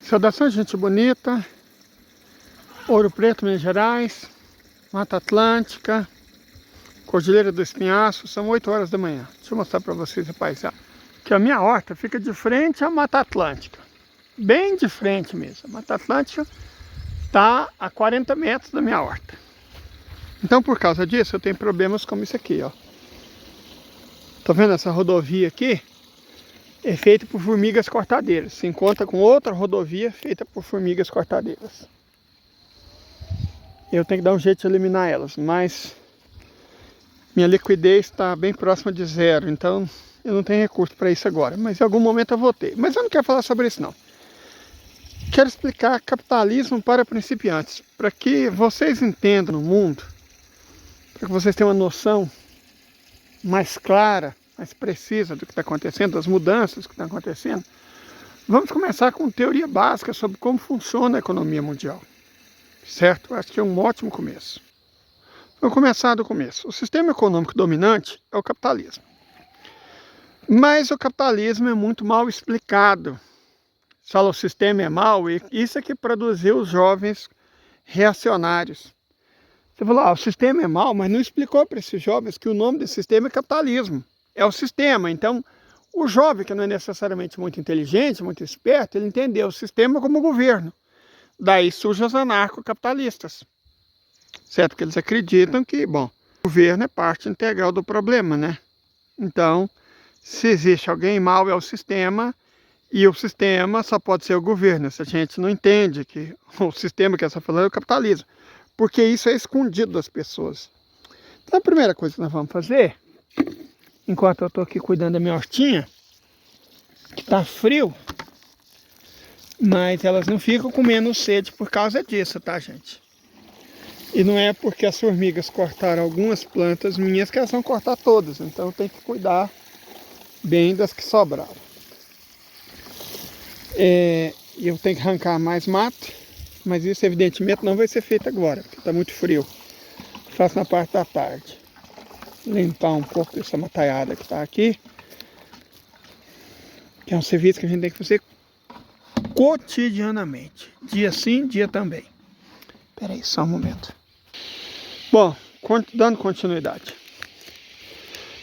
Saudações, gente bonita. Ouro Preto, Minas Gerais, Mata Atlântica, Cordilheira do Espinhaço. São 8 horas da manhã. Deixa eu mostrar para vocês a paisagem. Que a minha horta fica de frente à Mata Atlântica. Bem de frente mesmo. A Mata Atlântica está a 40 metros da minha horta. Então, por causa disso, eu tenho problemas como isso aqui, ó. Tá vendo essa rodovia aqui? É feita por formigas cortadeiras. Se encontra com outra rodovia feita por formigas cortadeiras. Eu tenho que dar um jeito de eliminar elas, mas minha liquidez está bem próxima de zero, então eu não tenho recurso para isso agora. Mas em algum momento eu vou ter. Mas eu não quero falar sobre isso não. Quero explicar capitalismo para principiantes, para que vocês entendam o mundo, para que vocês tenham uma noção mais clara, mais precisa do que está acontecendo, das mudanças que estão acontecendo. Vamos começar com teoria básica sobre como funciona a economia mundial. Certo? Acho que é um ótimo começo. Vamos começar do começo. O sistema econômico dominante é o capitalismo. Mas o capitalismo é muito mal explicado. Fala o sistema é mau, e isso é que produziu os jovens reacionários. Você falou, o sistema é mau, mas não explicou para esses jovens que o nome desse sistema é capitalismo. É o sistema. Então, o jovem, que não é necessariamente muito inteligente, muito esperto, ele entendeu o sistema como governo. Daí surgem os anarcocapitalistas, certo? Porque eles acreditam que, bom, o governo é parte integral do problema, né? Então, se existe alguém mau é o sistema, e o sistema só pode ser o governo. Se a gente não entende que o sistema que está falando é o capitalismo, porque isso é escondido das pessoas. Então, a primeira coisa que nós vamos fazer, enquanto eu estou aqui cuidando da minha hortinha, que está frio, mas elas não ficam com menos sede por causa disso, tá, gente? E não é porque as formigas cortaram algumas plantas minhas que elas vão cortar todas. Então eu tenho que cuidar bem das que sobraram. E eu tenho que arrancar mais mato, mas isso evidentemente não vai ser feito agora, porque está muito frio. Faço na parte da tarde. Limpar um pouco dessa mataiada que está aqui, que é um serviço que a gente tem que fazer cotidianamente, dia sim, dia também. Espera aí, só um momento. Bom, dando continuidade.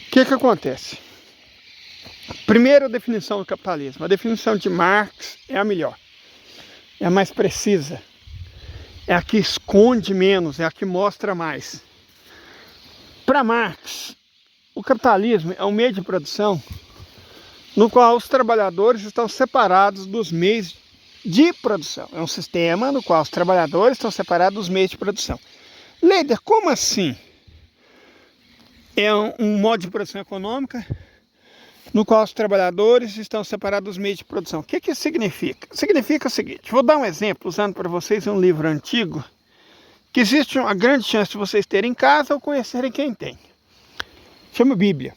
O que acontece? Primeira definição do capitalismo. A definição de Marx é a melhor. É a mais precisa. É a que esconde menos, é a que mostra mais. Para Marx, o capitalismo é um meio de produção no qual os trabalhadores estão separados dos meios de produção. É um sistema no qual os trabalhadores estão separados dos meios de produção. Leider, como assim? É um modo de produção econômica no qual os trabalhadores estão separados dos meios de produção. O que isso significa? Significa o seguinte, vou dar um exemplo usando para vocês um livro antigo que existe uma grande chance de vocês terem em casa ou conhecerem quem tem. Chama Bíblia.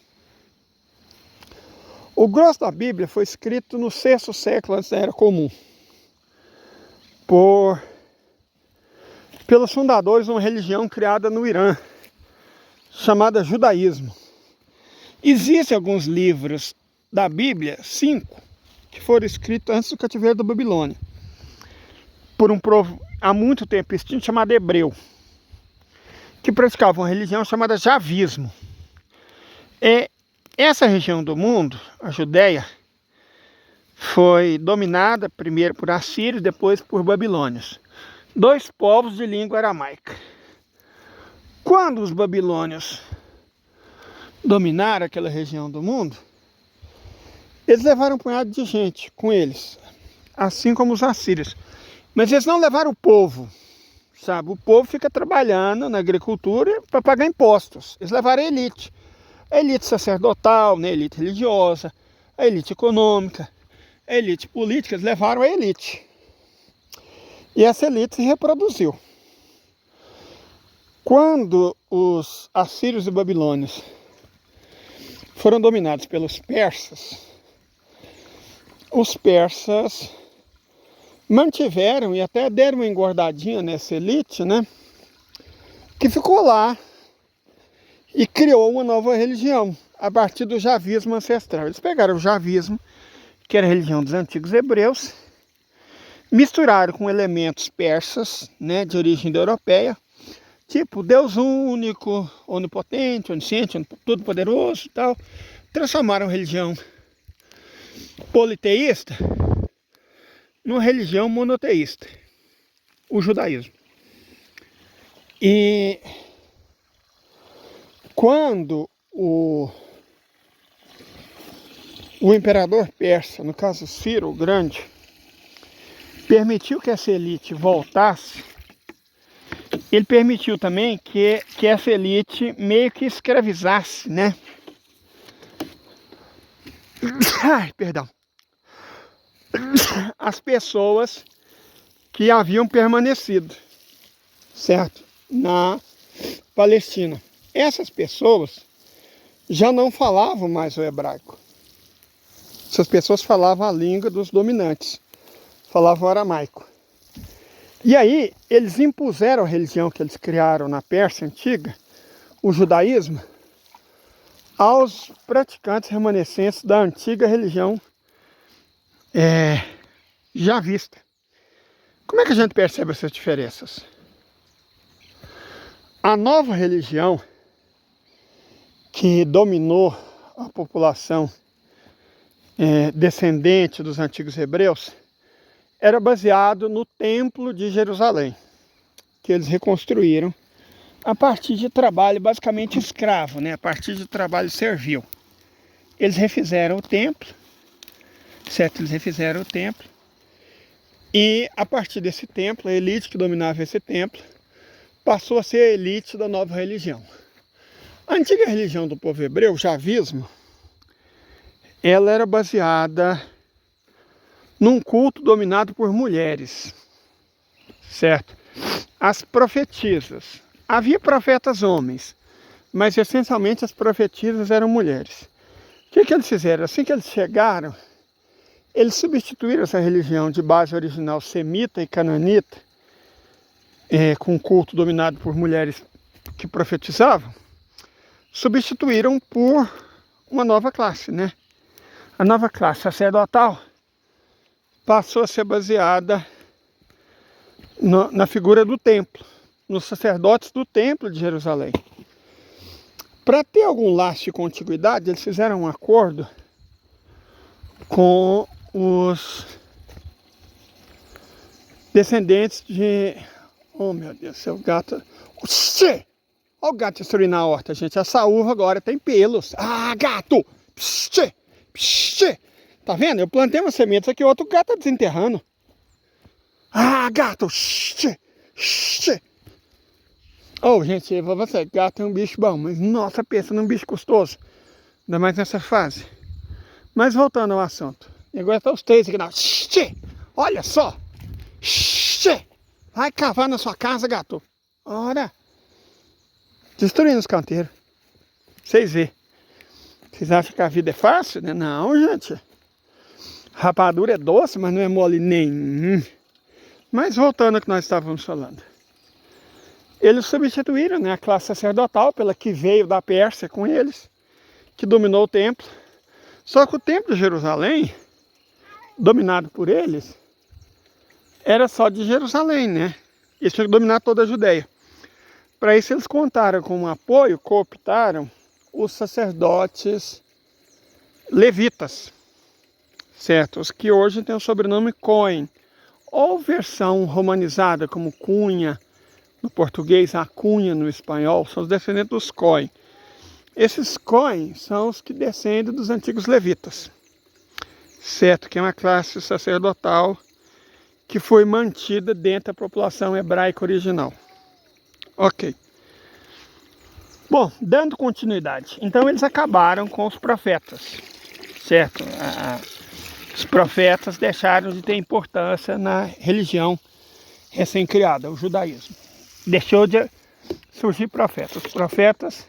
O grosso da Bíblia foi escrito no 6º século antes da Era Comum, pelos fundadores de uma religião criada no Irã, chamada Judaísmo. Existem alguns livros da Bíblia, 5, que foram escritos antes do cativeiro da Babilônia, por um povo há muito tempo extinto chamado Hebreu, que praticava uma religião chamada Javismo. Essa região do mundo, a Judéia, foi dominada primeiro por assírios, depois por babilônios. 2 povos de língua aramaica. Quando os babilônios dominaram aquela região do mundo, eles levaram um punhado de gente com eles, assim como os assírios. Mas eles não levaram o povo, sabe? O povo fica trabalhando na agricultura para pagar impostos. Eles levaram a elite. A elite sacerdotal, né? A elite religiosa, a elite econômica, a elite política, eles levaram a elite. E essa elite se reproduziu. Quando os assírios e babilônios foram dominados pelos persas, os persas mantiveram e até deram uma engordadinha nessa elite, né? Que ficou lá e criou uma nova religião a partir do javismo ancestral. Eles pegaram o javismo, que era a religião dos antigos hebreus, misturaram com elementos persas, né, de origem europeia, tipo Deus único, onipotente, onisciente, todo-poderoso e tal. Transformaram a religião politeísta numa religião monoteísta, o judaísmo. E quando o imperador persa, no caso Ciro o Grande, permitiu que essa elite voltasse, ele permitiu também que essa elite meio que escravizasse, né? Ai, perdão. As pessoas que haviam permanecido, certo? Na Palestina. Essas pessoas já não falavam mais o hebraico. Essas pessoas falavam a língua dos dominantes, falavam o aramaico. E aí eles impuseram a religião que eles criaram na Pérsia Antiga, o judaísmo, aos praticantes remanescentes da antiga religião já vista. Como é que a gente percebe essas diferenças? A nova religião que dominou a população descendente dos antigos hebreus era baseado no Templo de Jerusalém, que eles reconstruíram a partir de trabalho basicamente escravo, né? A partir de trabalho servil. Eles refizeram o templo, certo? Eles refizeram o templo, e a partir desse templo, a elite que dominava esse templo passou a ser a elite da nova religião. A antiga religião do povo hebreu, o javismo, ela era baseada num culto dominado por mulheres, certo? As profetisas. Havia profetas homens, mas essencialmente as profetisas eram mulheres. O que eles fizeram? Assim que eles chegaram, eles substituíram essa religião de base original semita e cananita, com culto dominado por mulheres que profetizavam, substituíram por uma nova classe, né? A nova classe sacerdotal passou a ser baseada na figura do templo, nos sacerdotes do templo de Jerusalém. Para ter algum laço de contiguidade, eles fizeram um acordo com os descendentes de... Oh, meu Deus, seu gato... Oxê! Olha o gato destruindo a horta, gente. Essa uva agora tem pelos. Ah, gato! Pshê! Pshê! Tá vendo? Eu plantei umas sementes aqui, outro gato tá desenterrando. Ah, gato! Pshê! Pshê! Oh, gente, você, gato é um bicho bom, mas nossa, pensa num bicho custoso. Ainda mais nessa fase. Mas voltando ao assunto. E agora tá os três aqui na... Pshê! Olha só! Pshê! Vai cavar na sua casa, gato. Ora! Destruindo os canteiros. Vocês vê. Vocês acham que a vida é fácil, né? Não, gente. Rapadura é doce, mas não é mole nenhum. Mas voltando ao que nós estávamos falando. Eles substituíram, né, a classe sacerdotal pela que veio da Pérsia com eles, que dominou o templo. Só que o templo de Jerusalém, dominado por eles, era só de Jerusalém, né? Eles tinham que dominar toda a Judéia. Para isso eles contaram com um apoio, cooptaram os sacerdotes levitas, certo? Os que hoje têm o sobrenome Cohen, ou versão romanizada como Cunha no português, a Cunha no espanhol, são os descendentes dos Cohen. Esses Cohen são os que descendem dos antigos levitas, certo? Que é uma classe sacerdotal que foi mantida dentro da população hebraica original. Ok. Bom, dando continuidade. Então eles acabaram com os profetas, certo? Os profetas deixaram de ter importância na religião recém-criada, o judaísmo. Deixou de surgir profetas. Os profetas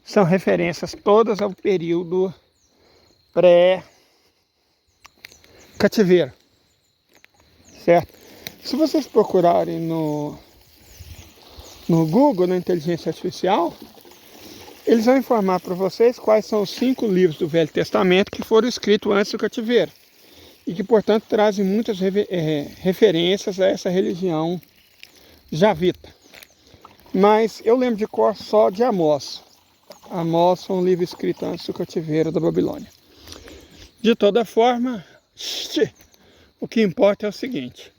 são referências todas ao período pré-cativeiro, certo? Se vocês procurarem no Google, na inteligência artificial, eles vão informar para vocês quais são os 5 livros do Velho Testamento que foram escritos antes do cativeiro. e que, portanto, trazem muitas referências a essa religião javita. Mas eu lembro de cor só de Amós. Amós foi um livro escrito antes do cativeiro da Babilônia. De toda forma, o que importa é o seguinte: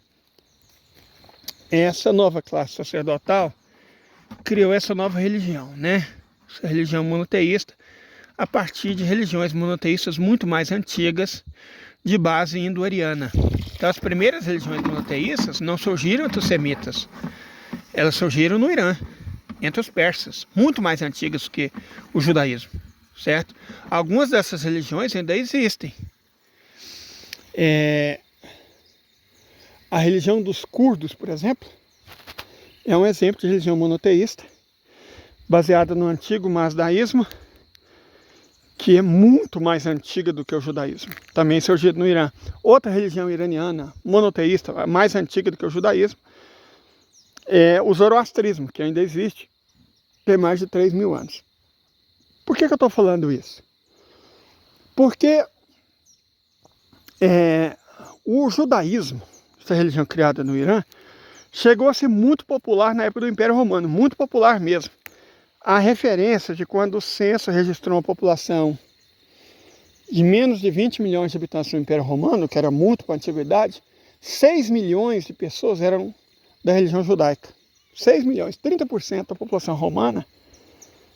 essa nova classe sacerdotal criou essa nova religião, né? Essa religião monoteísta, a partir de religiões monoteístas muito mais antigas, de base indo-ariana. Então, as primeiras religiões monoteístas não surgiram entre os semitas, elas surgiram no Irã, entre os persas, muito mais antigas do que o judaísmo, certo? Algumas dessas religiões ainda existem. A religião dos curdos, por exemplo, é um exemplo de religião monoteísta, baseada no antigo mazdaísmo, que é muito mais antiga do que o judaísmo. Também surgiu no Irã. Outra religião iraniana, monoteísta, mais antiga do que o judaísmo, é o zoroastrismo, que ainda existe, tem mais de 3.000 anos. Por que eu estou falando isso? Porque o judaísmo, essa religião criada no Irã, chegou a ser muito popular na época do Império Romano, muito popular mesmo. Há referência de quando o censo registrou uma população de menos de 20 milhões de habitantes no Império Romano, que era muito para a antiguidade, 6 milhões de pessoas eram da religião judaica. 6 milhões, 30% da população romana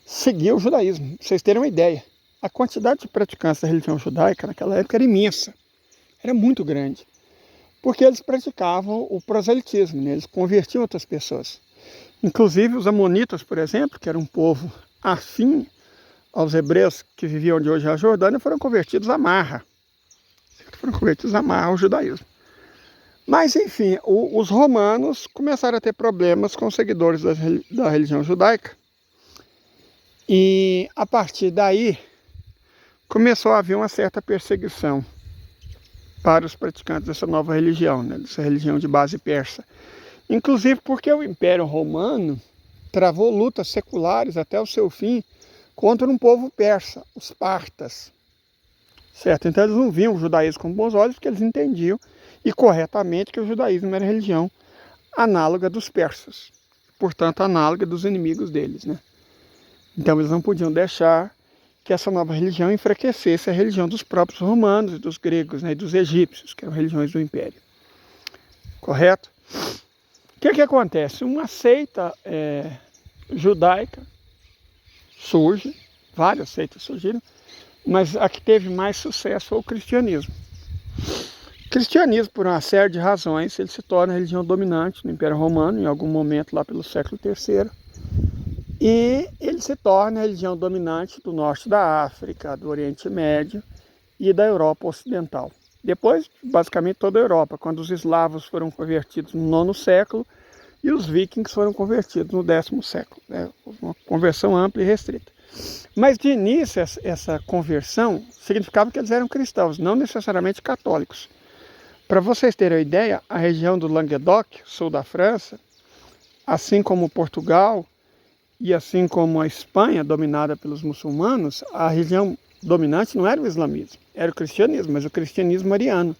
seguia o judaísmo. Pra vocês terem uma ideia, a quantidade de praticantes da religião judaica naquela época era imensa, era muito grande, porque eles praticavam o proselitismo, né? Eles convertiam outras pessoas. Inclusive os amonitas, por exemplo, que era um povo afim aos hebreus que viviam onde hoje é a Jordânia, foram convertidos à marra. Ao judaísmo. Mas, enfim, os romanos começaram a ter problemas com os seguidores da religião judaica. E, a partir daí, começou a haver uma certa perseguição para os praticantes dessa nova religião, né? Dessa religião de base persa. Inclusive porque o Império Romano travou lutas seculares até o seu fim contra um povo persa, os partas. Certo? Então eles não viam o judaísmo com bons olhos, porque eles entendiam, e corretamente, que o judaísmo era religião análoga dos persas. Portanto, análoga dos inimigos deles, né? Então eles não podiam deixar que essa nova religião enfraquecesse a religião dos próprios romanos, dos gregos, né, e dos egípcios, que eram religiões do Império. Correto? O que acontece? Uma seita judaica surge, várias seitas surgiram, mas a que teve mais sucesso foi o cristianismo. O cristianismo, por uma série de razões, ele se torna a religião dominante no Império Romano, em algum momento lá pelo século III, e ele se torna a religião dominante do norte da África, do Oriente Médio e da Europa Ocidental. Depois, basicamente, toda a Europa, quando os eslavos foram convertidos no IX século e os vikings foram convertidos no X século. Né? Uma conversão ampla e restrita. Mas, de início, essa conversão significava que eles eram cristãos, não necessariamente católicos. Para vocês terem uma ideia, a região do Languedoc, sul da França, assim como Portugal e assim como a Espanha, dominada pelos muçulmanos, a região dominante não era o islamismo, era o cristianismo, mas o cristianismo mariano,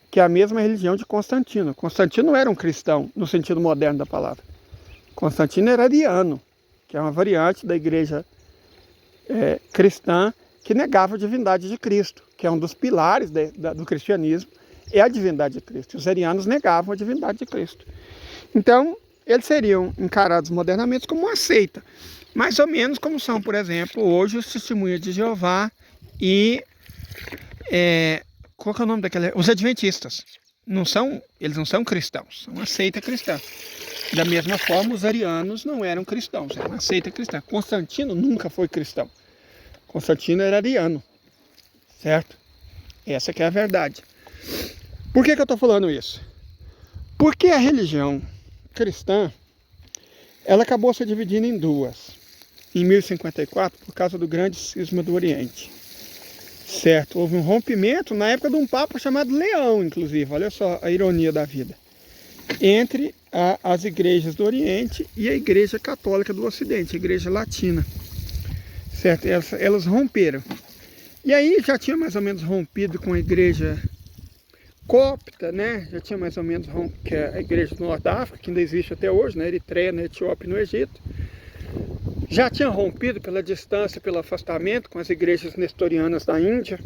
que é a mesma religião de Constantino. Constantino era um cristão, no sentido moderno da palavra. Constantino era ariano, que é uma variante da igreja cristã que negava a divindade de Cristo, que é um dos pilares do cristianismo, é a divindade de Cristo. Os arianos negavam a divindade de Cristo. Então, eles seriam encarados modernamente como uma seita, mais ou menos como são, por exemplo, hoje os testemunhas de Jeová e qual que é o nome daquela? Os adventistas. Eles não são cristãos, são uma seita cristã. Da mesma forma, os arianos não eram cristãos, era uma seita cristã. Constantino nunca foi cristão. Constantino era ariano, certo? Essa que é a verdade. Por que eu estou falando isso? Porque a religião cristã, ela acabou se dividindo em duas. Em 1054, por causa do grande cisma do Oriente. Certo? Houve um rompimento na época de um papa chamado Leão, inclusive. Olha só a ironia da vida. Entre as igrejas do Oriente e a igreja católica do Ocidente, a igreja latina. Certo? Elas romperam. E aí já tinha mais ou menos rompido com a igreja copta, né? Já tinha mais ou menos que é a igreja do norte da África, que ainda existe até hoje, na Eritreia, na Etiópia e no Egito. Já tinha rompido pela distância, pelo afastamento com as igrejas nestorianas da Índia.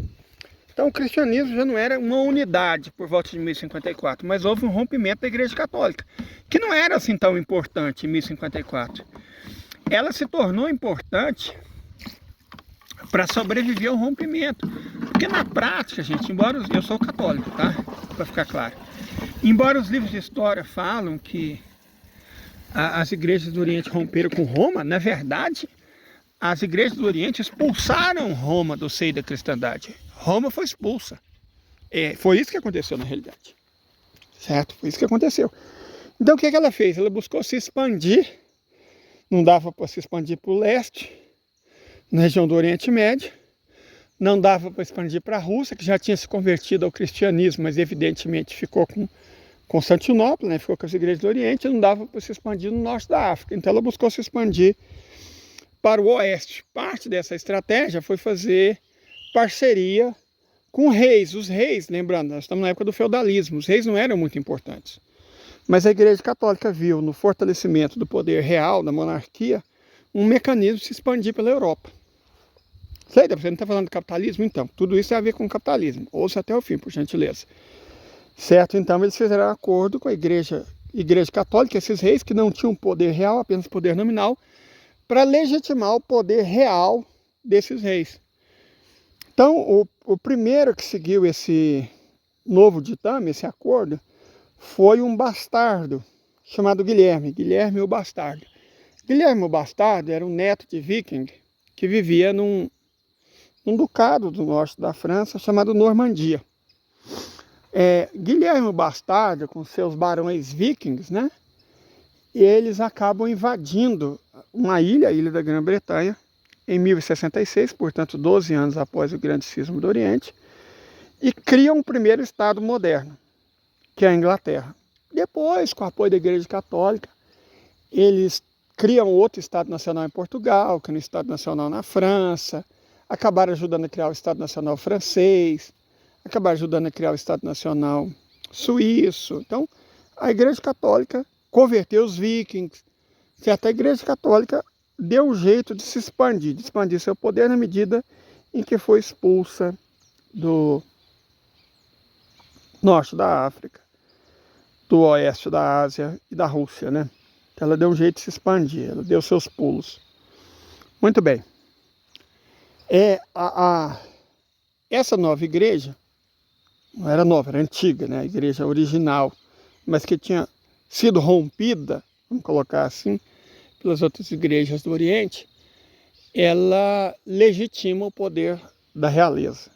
Então o cristianismo já não era uma unidade por volta de 1054, mas houve um rompimento da igreja católica, que não era assim tão importante em 1054. Ela se tornou importante para sobreviver ao rompimento. Porque na prática, gente, embora eu sou católico, tá? Para ficar claro. Embora os livros de história falam que as igrejas do Oriente romperam com Roma, na verdade, as igrejas do Oriente expulsaram Roma do seio da cristandade. Roma foi expulsa. Foi isso que aconteceu na realidade. Certo? Foi isso que aconteceu. Então o que ela fez? Ela buscou se expandir. Não dava para se expandir para o leste, na região do Oriente Médio. Não dava para expandir para a Rússia, que já tinha se convertido ao cristianismo, mas evidentemente ficou com Constantinopla, né? Ficou com as igrejas do Oriente. Não dava para se expandir no norte da África. Então ela buscou se expandir para o oeste. Parte dessa estratégia foi fazer parceria com reis. Os reis, lembrando, nós estamos na época do feudalismo, os reis não eram muito importantes. Mas a Igreja Católica viu no fortalecimento do poder real, da monarquia, um mecanismo de se expandir pela Europa. Sei, você não está falando de capitalismo? Então, tudo isso tem a ver com capitalismo. Ouça até o fim, por gentileza. Certo? Então, eles fizeram acordo com a Igreja Católica, esses reis que não tinham poder real, apenas poder nominal, para legitimar o poder real desses reis. Então, o primeiro que seguiu esse novo ditame, esse acordo, foi um bastardo chamado Guilherme o Bastardo. Guilherme o Bastardo era um neto de viking que vivia num ducado do norte da França chamado Normandia. Guilherme o Bastardo, com seus barões vikings, né? Eles acabam invadindo uma ilha, a Ilha da Grã-Bretanha, em 1066, portanto 12 anos após o Grande Cisma do Oriente, e criam o primeiro Estado moderno, que é a Inglaterra. Depois, com o apoio da Igreja Católica, eles criam outro Estado Nacional em Portugal, que é um Estado Nacional na França, acabaram ajudando a criar o Estado Nacional francês, acabaram ajudando a criar o Estado Nacional suíço. Então, a Igreja Católica converteu os vikings, que até a Igreja Católica deu um jeito de expandir seu poder na medida em que foi expulsa do norte da África, do oeste da Ásia e da Rússia, né? Ela deu um jeito de se expandir, ela deu seus pulos. Muito bem. Essa nova igreja, não era nova, era antiga, né? A igreja original, mas que tinha sido rompida, vamos colocar assim, pelas outras igrejas do Oriente, ela legitima o poder da realeza.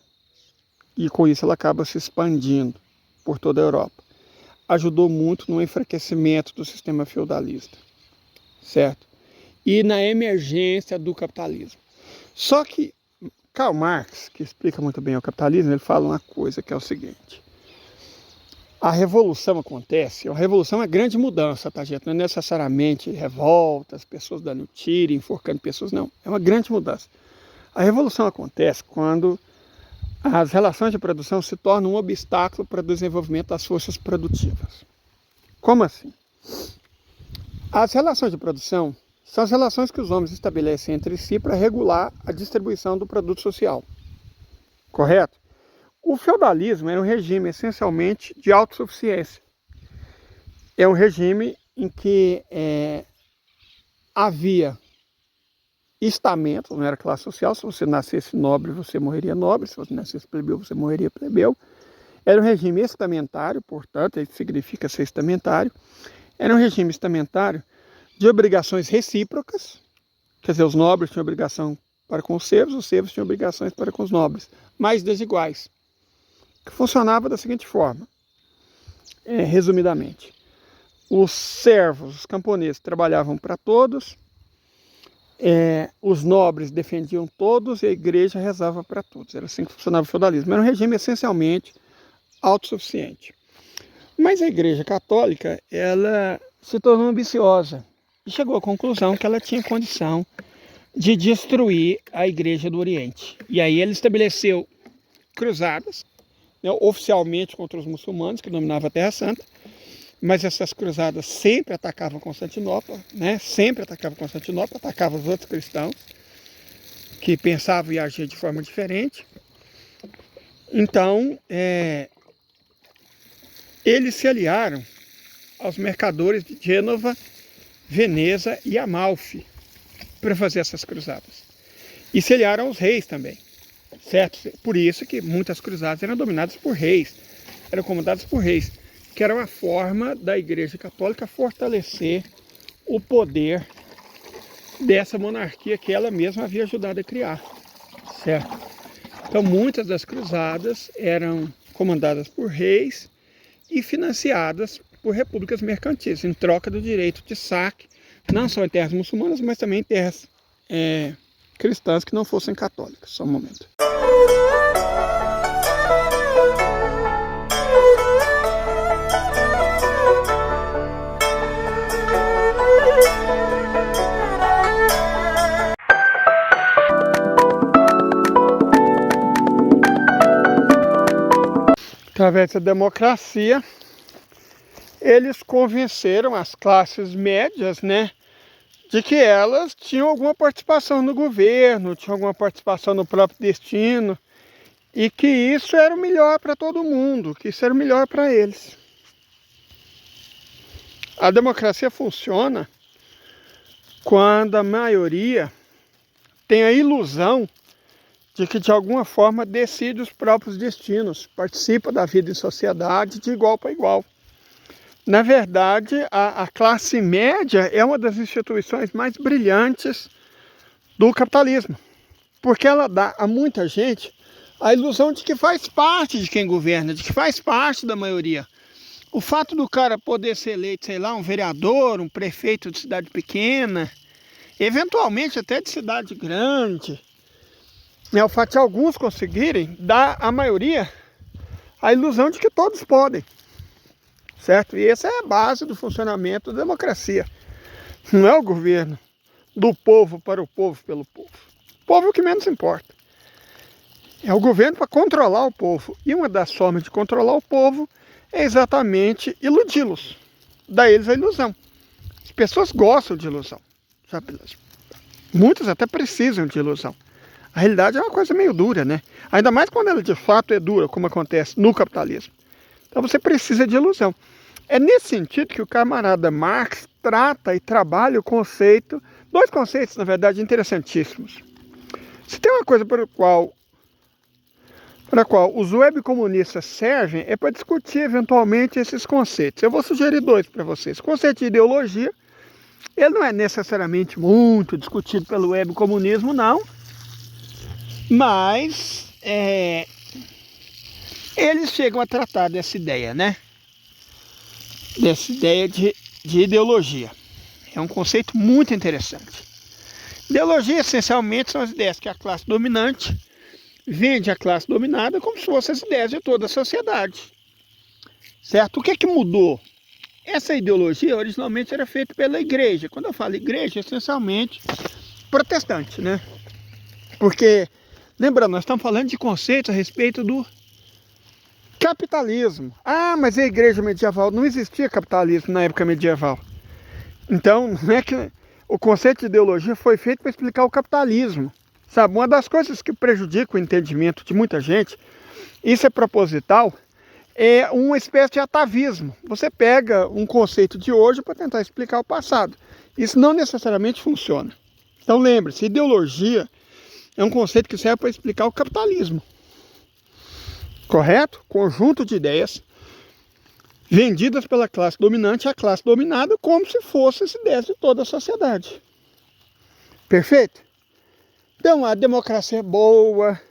E com isso ela acaba se expandindo por toda a Europa. Ajudou muito no enfraquecimento do sistema feudalista, certo? E na emergência do capitalismo. Só que Karl Marx, que explica muito bem o capitalismo, ele fala uma coisa que é o seguinte: a revolução acontece, a revolução é uma grande mudança, tá, gente? Não é necessariamente revolta, as pessoas dando tiro, enforcando pessoas, não. É uma grande mudança. A revolução acontece quando as relações de produção se tornam um obstáculo para o desenvolvimento das forças produtivas. Como assim? As relações de produção são as relações que os homens estabelecem entre si para regular a distribuição do produto social. Correto? O feudalismo era um regime essencialmente de autossuficiência. É um regime em que havia estamento, não era classe social. Se você nascesse nobre, você morreria nobre. Se você nascesse plebeu, você morreria plebeu. Era um regime estamentário, portanto, isso significa ser estamentário. Era um regime estamentário de obrigações recíprocas, quer dizer, os nobres tinham obrigação para com os servos tinham obrigações para com os nobres, mais desiguais, que funcionava da seguinte forma, resumidamente: os servos, os camponeses trabalhavam para todos, os nobres defendiam todos e a igreja rezava para todos. Era assim que funcionava o feudalismo. Era um regime essencialmente autossuficiente. Mas a Igreja Católica, ela se tornou ambiciosa e chegou à conclusão que ela tinha condição de destruir a Igreja do Oriente. E aí ele estabeleceu cruzadas né, oficialmente contra os muçulmanos, que dominavam a Terra Santa, mas essas cruzadas sempre atacavam Constantinopla, né? Sempre atacavam Constantinopla, atacavam os outros cristãos que pensavam e agiam de forma diferente. Então, eles se aliaram aos mercadores de Gênova, Veneza e Amalfi para fazer essas cruzadas. E se aliaram aos reis também, certo? Por isso que muitas cruzadas eram dominadas por reis, eram comandadas por reis, que era uma forma da Igreja Católica fortalecer o poder dessa monarquia que ela mesma havia ajudado a criar, certo? Então muitas das cruzadas eram comandadas por reis e financiadas por repúblicas mercantis, em troca do direito de saque, não só em terras muçulmanas, mas também em terras cristãs que não fossem católicas. Só um momento. Através da democracia, eles convenceram as classes médias, né, de que elas tinham alguma participação no governo, tinham alguma participação no próprio destino, e que isso era o melhor para todo mundo, que isso era o melhor para eles. A democracia funciona quando a maioria tem a ilusão de que de alguma forma decide os próprios destinos, participa da vida em sociedade de igual para igual. Na verdade, a classe média é uma das instituições mais brilhantes do capitalismo, porque ela dá a muita gente a ilusão de que faz parte de quem governa, de que faz parte da maioria. O fato do cara poder ser eleito, sei lá, um vereador, um prefeito de cidade pequena, eventualmente até de cidade grande, o fato de alguns conseguirem dar à maioria a ilusão de que todos podem, certo? E essa é a base do funcionamento da democracia. Não é o governo do povo para o povo pelo povo. O povo é o que menos importa. É o governo para controlar o povo. E uma das formas de controlar o povo é exatamente iludi-los. Dar a eles a ilusão. As pessoas gostam de ilusão. Muitas até precisam de ilusão. A realidade é uma coisa meio dura, né? Ainda mais quando ela de fato é dura, como acontece no capitalismo. Então você precisa de ilusão. É nesse sentido que o camarada Marx trata e trabalha o conceito, dois conceitos, na verdade, interessantíssimos. Se tem uma coisa para a qual os webcomunistas servem, é para discutir eventualmente esses conceitos. Eu vou sugerir dois para vocês. O conceito de ideologia, ele não é necessariamente muito discutido pelo webcomunismo, não. Mas eles chegam a tratar dessa ideia, né? Dessa ideia de ideologia. É um conceito muito interessante. Ideologia, essencialmente, são as ideias que a classe dominante vende à classe dominada como se fossem as ideias de toda a sociedade. Certo? O que é que mudou? Essa ideologia originalmente era feita pela igreja. Quando eu falo igreja, essencialmente protestante, né? Porque, lembrando, nós estamos falando de conceitos a respeito do capitalismo. Ah, mas a igreja medieval, não existia capitalismo na época medieval. Então, não é que o conceito de ideologia foi feito para explicar o capitalismo. Sabe, uma das coisas que prejudica o entendimento de muita gente, isso é proposital, é uma espécie de atavismo. Você pega um conceito de hoje para tentar explicar o passado. Isso não necessariamente funciona. Então lembre-se, ideologia é um conceito que serve para explicar o capitalismo. Correto? Conjunto de ideias vendidas pela classe dominante à classe dominada como se fossem as ideias de toda a sociedade. Perfeito? Então a democracia é boa,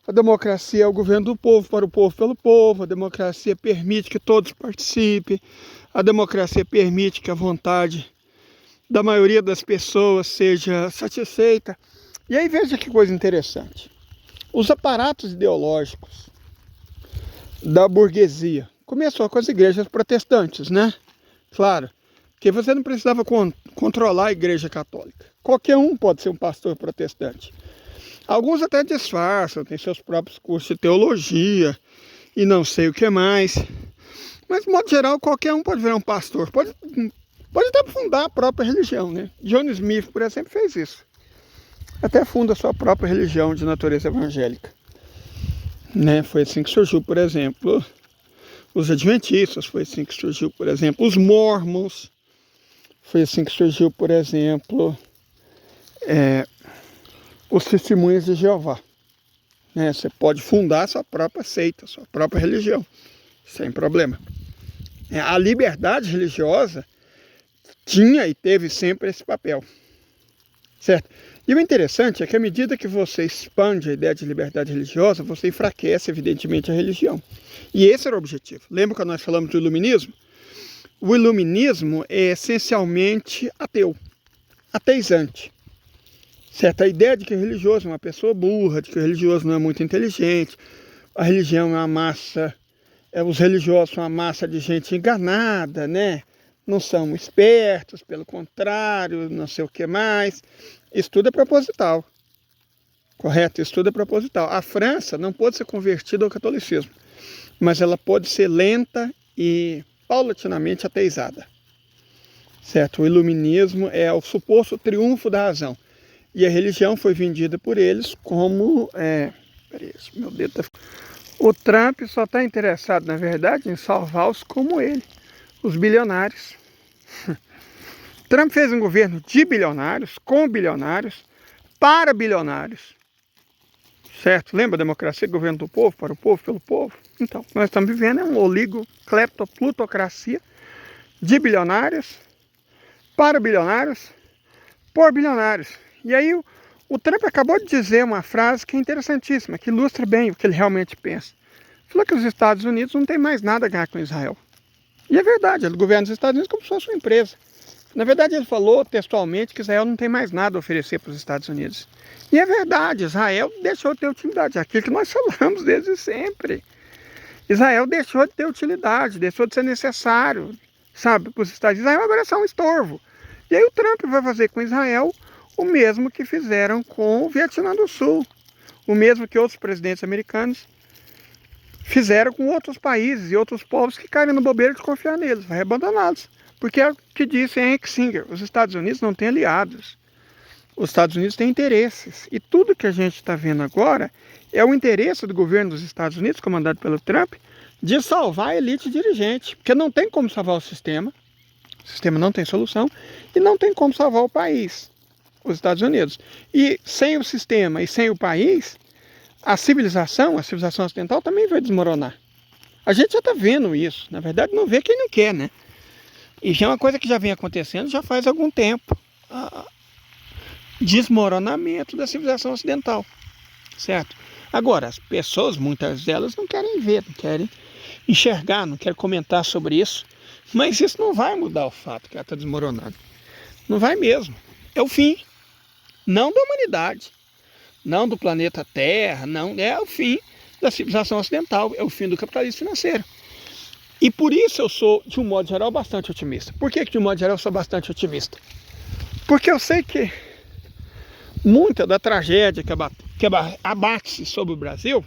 a democracia é o governo do povo para o povo pelo povo, a democracia permite que todos participem, a democracia permite que a vontade da maioria das pessoas seja satisfeita. E aí veja que coisa interessante. Os aparatos ideológicos da burguesia começou com as igrejas protestantes, né? Claro, que você não precisava controlar a igreja católica. Qualquer um pode ser um pastor protestante. Alguns até disfarçam, têm seus próprios cursos de teologia e não sei o que mais. Mas, de modo geral, qualquer um pode virar um pastor. Pode até fundar a própria religião, né? John Smith, por exemplo, fez isso. Até funda a sua própria religião de natureza evangélica. Né? Foi assim que surgiu, por exemplo, os adventistas. Foi assim que surgiu, por exemplo, os mormons. Foi assim que surgiu, por exemplo, os testemunhas de Jeová. Né? Você pode fundar a sua própria seita, a sua própria religião, sem problema. A liberdade religiosa tinha e teve sempre esse papel, certo? E o interessante é que à medida que você expande a ideia de liberdade religiosa, você enfraquece, evidentemente, a religião. E esse era o objetivo. Lembra quando nós falamos do iluminismo? O iluminismo é essencialmente ateu, ateizante. Certo? A ideia de que o religioso é uma pessoa burra, de que o religioso não é muito inteligente, a religião é uma massa, os religiosos são uma massa de gente enganada, né? Não são espertos, pelo contrário, não sei o que mais. Isso tudo é proposital. Correto? Isso tudo é proposital. A França não pôde ser convertida ao catolicismo, mas ela pôde ser lenta e paulatinamente ateizada. Certo? O iluminismo é o suposto triunfo da razão. E a religião foi vendida por eles como... Peraí, meu dedo tá... O Trump só está interessado, na verdade, em salvar-os como ele, os bilionários. Trump fez um governo de bilionários, com bilionários, para bilionários. Certo? Lembra a democracia, governo do povo, para o povo, pelo povo? Então, nós estamos vivendo um oligocleptoplutocracia de bilionários, para bilionários, por bilionários. E aí o Trump acabou de dizer uma frase que é interessantíssima, que ilustra bem o que ele realmente pensa. Falou que os Estados Unidos não tem mais nada a ganhar com Israel. E é verdade, ele governa os Estados Unidos como se fosse uma empresa. Na verdade, ele falou textualmente que Israel não tem mais nada a oferecer para os Estados Unidos. E é verdade, Israel deixou de ter utilidade. Aquilo que nós falamos desde sempre. Israel deixou de ter utilidade, deixou de ser necessário, sabe, para os Estados Unidos. Israel agora é só um estorvo. E aí o Trump vai fazer com Israel o mesmo que fizeram com o Vietnã do Sul. O mesmo que outros presidentes americanos fizeram com outros países e outros povos que caíram no bobeiro de confiar neles, vai abandoná-los. Porque é o que disse Henry Kissinger, os Estados Unidos não têm aliados. Os Estados Unidos têm interesses. E tudo que a gente está vendo agora é o interesse do governo dos Estados Unidos, comandado pelo Trump, de salvar a elite dirigente. Porque não tem como salvar o sistema não tem solução, e não tem como salvar o país, os Estados Unidos. E sem o sistema e sem o país, a civilização ocidental também vai desmoronar. A gente já está vendo isso. Na verdade, não vê quem não quer, né? E já é uma coisa que já vem acontecendo já faz algum tempo. Desmoronamento da civilização ocidental. Certo? Agora, as pessoas, muitas delas, não querem ver, não querem enxergar, não querem comentar sobre isso. Mas isso não vai mudar o fato que ela está desmoronando. Não vai mesmo. É o fim. Não da humanidade. Não do planeta Terra. Não, é o fim da civilização ocidental. É o fim do capitalismo financeiro. E por isso eu sou, de um modo geral, bastante otimista. Por que de um modo geral eu sou bastante otimista? Porque eu sei que muita da tragédia que abate-se sobre o Brasil,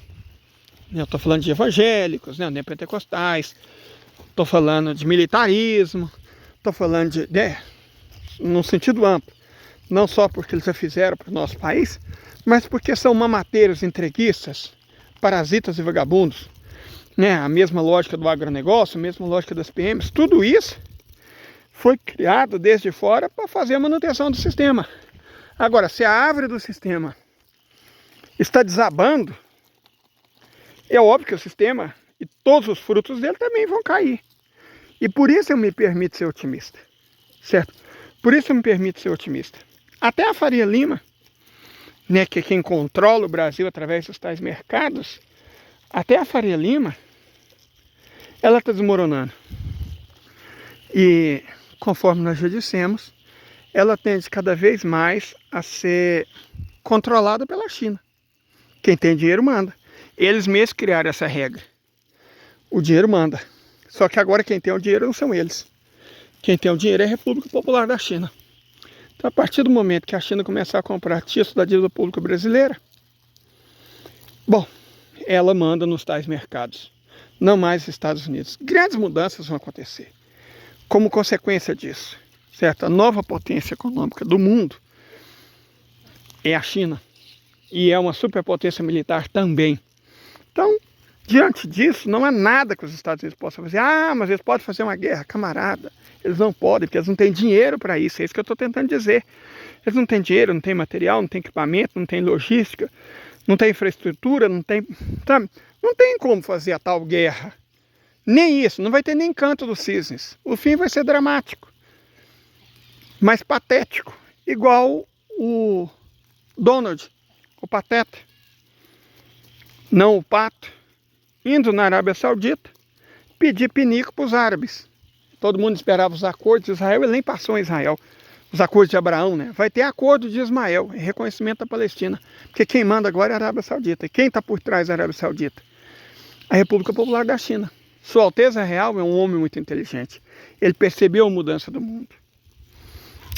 né, eu estou falando de evangélicos, né, neopentecostais, estou falando de militarismo, estou falando num sentido amplo, não só porque eles já fizeram para o nosso país, mas porque são mamateiros entreguistas, parasitas e vagabundos, né? A mesma lógica do agronegócio, a mesma lógica das PMs, tudo isso foi criado desde fora para fazer a manutenção do sistema. Agora, se a árvore do sistema está desabando, é óbvio que o sistema e todos os frutos dele também vão cair. E por isso eu me permito ser otimista, certo? Por isso eu me permito ser otimista. Até a Faria Lima, né, que é quem controla o Brasil através dos tais mercados, até a Faria Lima, ela está desmoronando. E, conforme nós já dissemos, ela tende cada vez mais a ser controlada pela China. Quem tem dinheiro manda. Eles mesmos criaram essa regra. O dinheiro manda. Só que agora quem tem o dinheiro não são eles. Quem tem o dinheiro é a República Popular da China. Então, a partir do momento que a China começar a comprar títulos da dívida pública brasileira, bom, ela manda nos tais mercados. não mais Estados Unidos. Grandes mudanças vão acontecer como consequência disso, certo? A nova potência econômica do mundo é a China e é uma superpotência militar também. Então, diante disso, não há nada que os Estados Unidos possam fazer. Ah, mas eles podem fazer uma guerra, camarada. Eles não podem, porque eles não têm dinheiro para isso. É isso que eu estou tentando dizer. Eles não têm dinheiro, não têm material, não têm equipamento, não têm logística, não têm infraestrutura, não tem, sabe? Não tem como fazer a tal guerra. Nem isso, não vai ter nem canto dos cisnes. O fim vai ser dramático, mas patético. Igual o Donald, o Pateta, não o Pato, indo na Arábia Saudita, pedir pinico para os árabes. Todo mundo esperava os acordos de Israel, ele nem passou em Israel. Os acordos de Abraão, né? Vai ter acordo de Ismael, em reconhecimento da Palestina. Porque quem manda agora é a Arábia Saudita. E quem está por trás da Arábia Saudita? A República Popular da China. Sua Alteza Real é um homem muito inteligente. Ele percebeu a mudança do mundo.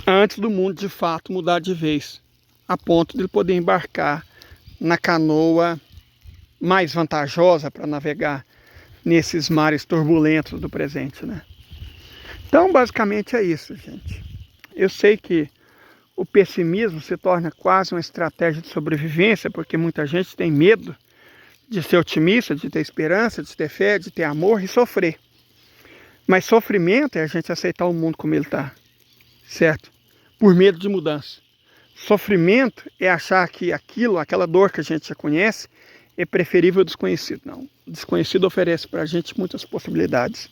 Antes do mundo, de fato, mudar de vez. A ponto de ele poder embarcar na canoa mais vantajosa para navegar nesses mares turbulentos do presente, né? Então, basicamente é isso, gente. Eu sei que o pessimismo se torna quase uma estratégia de sobrevivência, porque muita gente tem medo de ser otimista, de ter esperança, de ter fé, de ter amor e sofrer. Mas sofrimento é a gente aceitar o mundo como ele está, certo? Por medo de mudança. Sofrimento é achar que aquela dor que a gente já conhece, é preferível ao desconhecido. Não, o desconhecido oferece para a gente muitas possibilidades.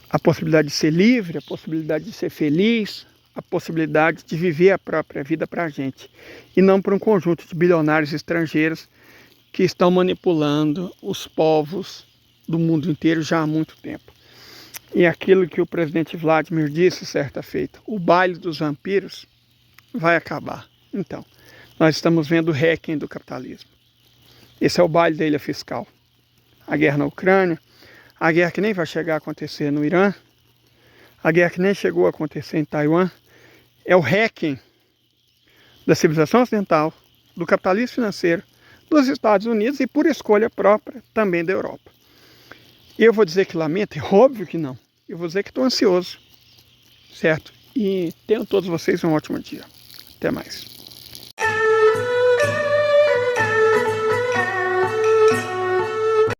A possibilidade de ser livre, a possibilidade de ser feliz, a possibilidade de viver a própria vida para a gente. E não para um conjunto de bilionários estrangeiros que estão manipulando os povos do mundo inteiro já há muito tempo. E aquilo que o presidente Vladimir disse certa feita, o baile dos vampiros vai acabar. Então, nós estamos vendo o hacking do capitalismo. Esse é o baile da ilha fiscal. A guerra na Ucrânia, a guerra que nem vai chegar a acontecer no Irã, a guerra que nem chegou a acontecer em Taiwan, é o hacking da civilização ocidental, do capitalismo financeiro, dos Estados Unidos e por escolha própria também da Europa. Eu vou dizer que lamento? É óbvio que não. Eu vou dizer que estou ansioso, certo? E tenham todos vocês um ótimo dia. Até mais.